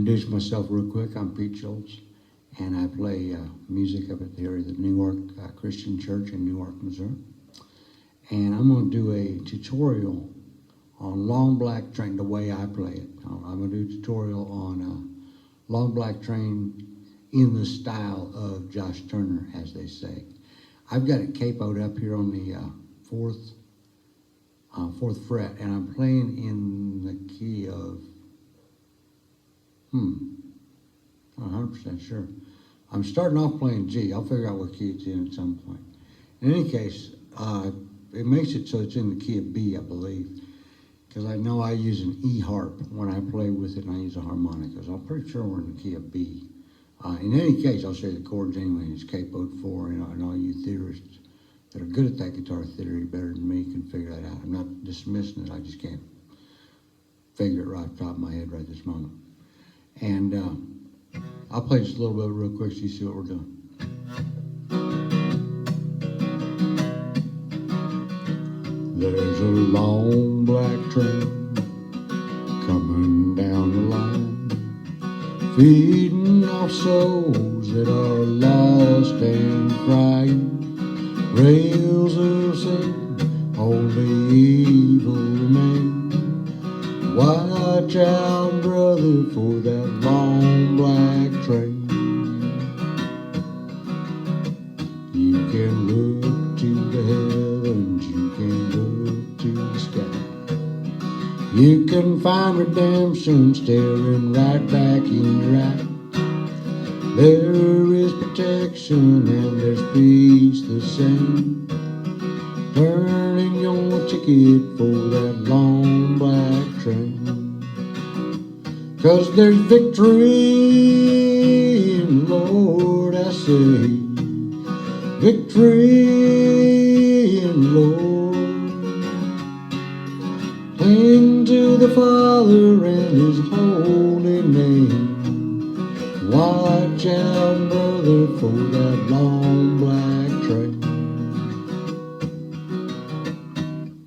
introduce myself real quick. I'm Pete Schultz, and I play music up at the Newark Christian Church in Newark, Missouri. And I'm going to do a tutorial on Long Black Train, the way I play it. I'm going to do a tutorial on Long Black Train in the style of Josh Turner, as they say. I've got it capoed up here on the fourth fret, and I'm playing in the key of, not 100% sure. I'm starting off playing G. I'll figure out what key it's in at some point. In any case, it makes it so it's in the key of B, I believe, because I know I use an E harp when I play with it, and I use a harmonica, so I'm pretty sure we're in the key of B. In any case, I'll show you the chords anyway. It's capoed 4, and all you theorists that are good at that guitar theory better than me can figure that out. I'm not dismissing it, I just can't figure it right off the top of my head right this moment. And I'll play just a little bit real quick so you see what we're doing. There's a long black train coming down the line, feeding off souls that are lost and crying. Rails are saying only evil remains. Watch out, brother, for that long black train. You can look to the heavens, you can look to the sky. You can find redemption staring right back in your eye. There is protection and there's peace the same. Turn in your ticket for that long black train. 'Cause there's victory in the Lord, I say. Victory in the Lord. Cling to the Father and His holy name. Watch out, brother, for that long black train.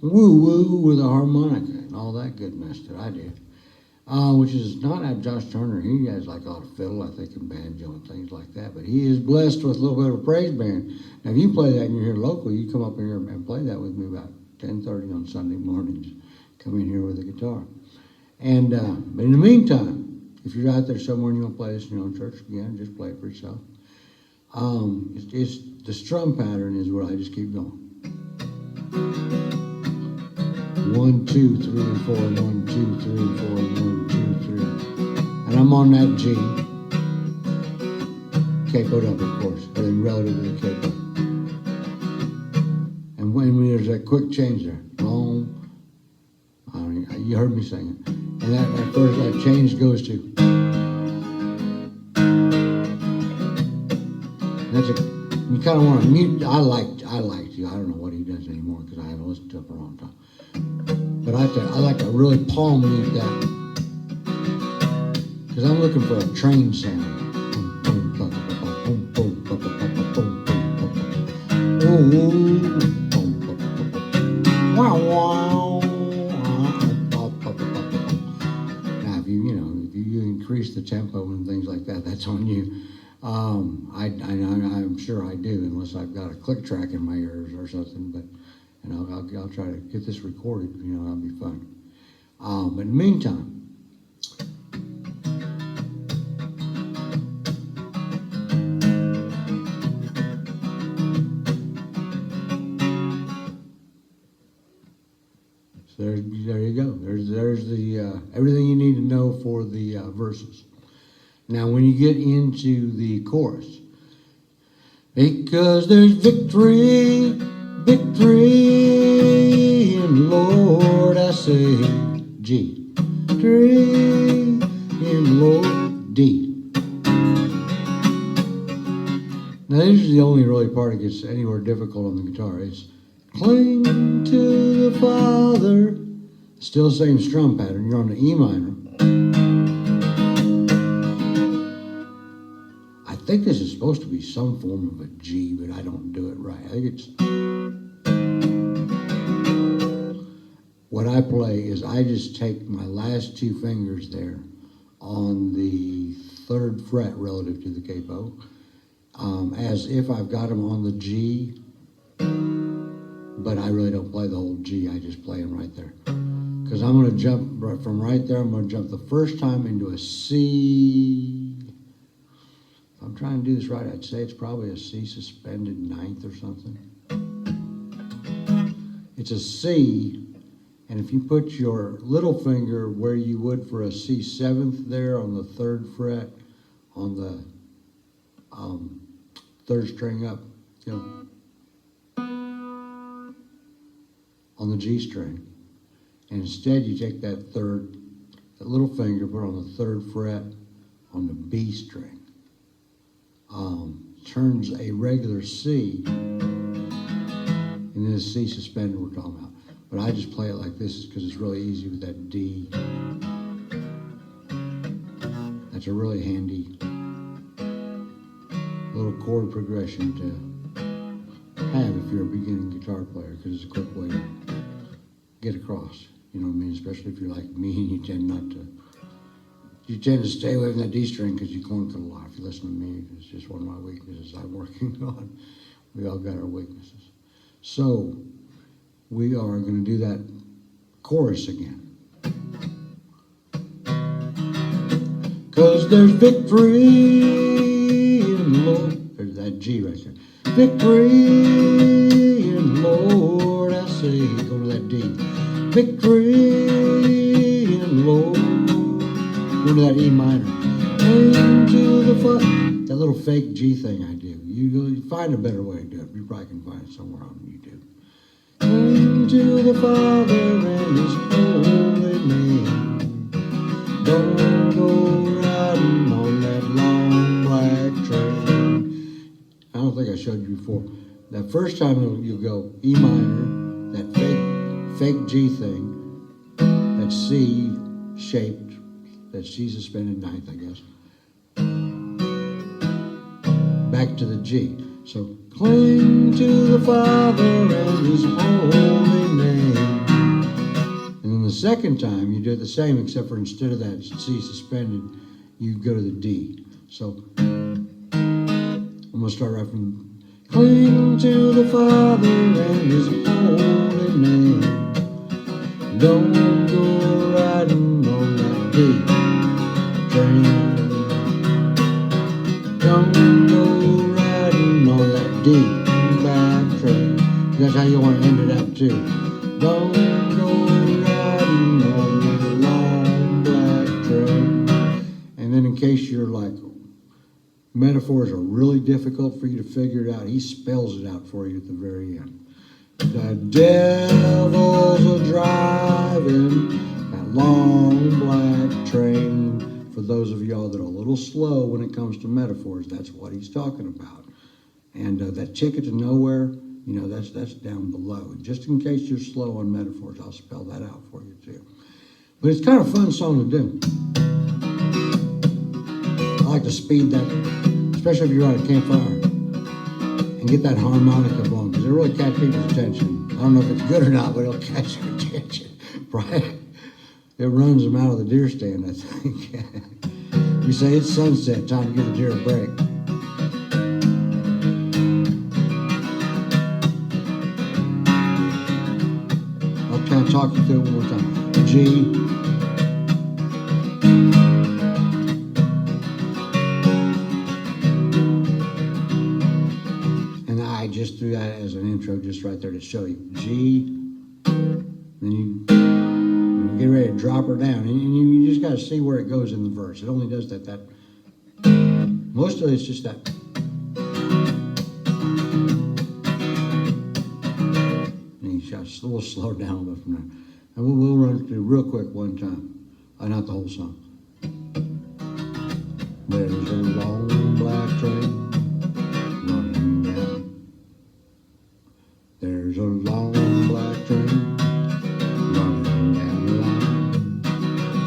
Woo-woo with a harmonica and all that good mess that I did. Which is not at Josh Turner. He has like a lot of fiddle, I think, and banjo and things like that. But he is blessed with a little bit of a praise band. Now, if you play that and you're here local, you come up here and play that with me about 10:30 on Sunday mornings. Come in here with a guitar. And but in the meantime, if you're out there somewhere and you want to play this in your own church, again, just play it for yourself. It's the strum pattern is where I just keep going. 1, 2, 3, and 4, 1, 2, 3, 4, 1, 2, 3. And I'm on that G. Capoed up, of course, everything relative to the capo. And when there's that quick change there, long, you heard me sing it. And that first, that change goes to. That's you kind of want to mute. I liked you. I don't know what he does anymore because I haven't listened to it for a long time. But I like to really palm mute that because I'm looking for a train sound. Wow, wow. Now, if you increase the tempo and things like that, that's on you. I'm sure I do, unless I've got a click track in my ears or something. But I'll try to get this recorded. That'll be fun. But in the meantime, so there you go. There's the everything you need to know for the verses. Now, when you get into the chorus, because there's victory in the Lord, I say, G. Victory in the Lord, D. Now, this is the only really part that gets anywhere difficult on the guitar. It's cling to the Father. Still the same strum pattern. You're on the E minor. I think this is supposed to be some form of a G, but I don't do it right. I think it's... What I play is I just take my last two fingers there on the 3rd fret relative to the capo, as if I've got them on the G, but I really don't play the whole G, I just play them right there. Because I'm going to jump from right there, I'm going to jump the first time into a C. If I'm trying to do this right, I'd say it's probably a C suspended 9th or something. It's a C, and if you put your little finger where you would for a C 7th there on the 3rd fret, on the 3rd string up, you know, on the G string. And instead you take that little finger, put it on the 3rd fret on the B string. Turns a regular C into this C suspended we're talking about. But I just play it like this because it's really easy with that D. That's a really handy little chord progression to have if you're a beginning guitar player, because it's a quick way to get across. You know what I mean? Especially if you're like me and you tend to stay away from that D string because you corn cut a lot. If you listen to me, it's just one of my weaknesses I'm working on. We all got our weaknesses. So we are going to do that chorus again. 'Cause there's victory in the Lord. There's that G right there. Victory in the Lord, I say. Go to that D. Victory in the Lord. Go to that E minor. Into the that little fake G thing I do. You find a better way to do it. You probably can find it somewhere on YouTube. Into the Father and His holy name. Don't go riding on that long black train. I don't think I showed you before. That first time you'll go E minor, that fake G thing, that C shaped, that C suspended 9th, I guess. Back to the G. So cling to the Father and His holy name. And then the second time you do it the same, except for instead of that C suspended, you go to the D. So I'm going to start right from cling to the Father and His holy name. Don't go riding on that D train. Don't go riding on that D back train. That's how you want to end it up too. Don't go riding on that long black train. And then in case you're like, metaphors are really difficult for you to figure it out, he spells it out for you at the very end. The devil's a-driving that long black train. For those of y'all that are a little slow when it comes to metaphors, that's what he's talking about. And that ticket to nowhere, you know, that's down below. And just in case you're slow on metaphors, I'll spell that out for you too. But it's kind of a fun song to do. I like to speed that, especially if you're at a campfire, and get that harmonica going, because it'll really catch people's attention. I don't know if it's good or not, but it'll catch their attention. Right? It runs them out of the deer stand, I think. We say it's sunset, time to give the deer a break. I'll try to talk you through it one more time. G. And I just threw that as an intro just right there to show you. G. Then you get ready to drop her down, and you just got to see where it goes in the verse. It only does that. Most of it's just that. And you just we'll slow it down a little bit from there. And we'll run through real quick one time. Not the whole song. There's a long black train running down. There's a long black train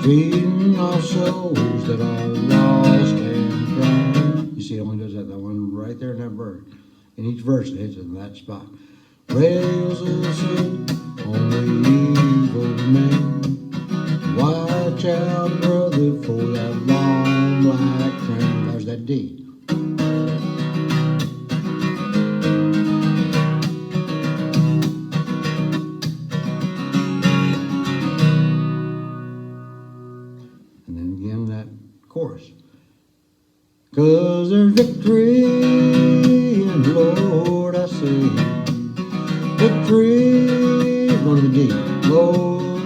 feeding our souls that are lost and crying. You see, it only does that one right there in that verse. In each verse, it hits it in that spot. Rails will sit on the evil man. Watch out, brother, for that long black train. that D. And then again that chorus. 'Cause there's victory in the Lord, I say. Victory, one of the D. Lord,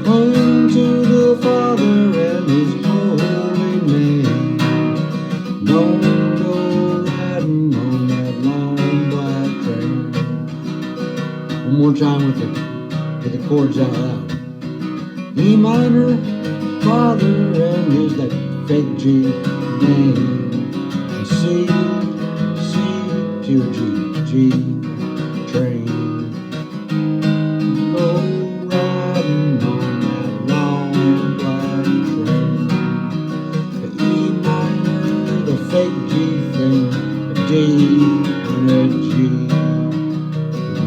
cling to the Father and His holy name. Don't go riding on that long black train. One more time with the chords out loud. E minor, Father, and is that fake G name. And C, to a G, G train. Go riding on that long black train. The E minor, the fake G thing, the D and a G.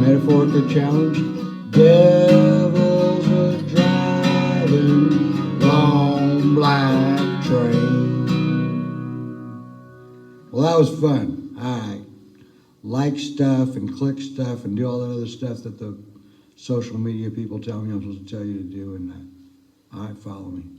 Metaphorically challenged. Devils are driving long black train. Well, that was fun. I like stuff and click stuff and do all that other stuff that the social media people tell me I'm supposed to tell you to do, and that. All right, follow me.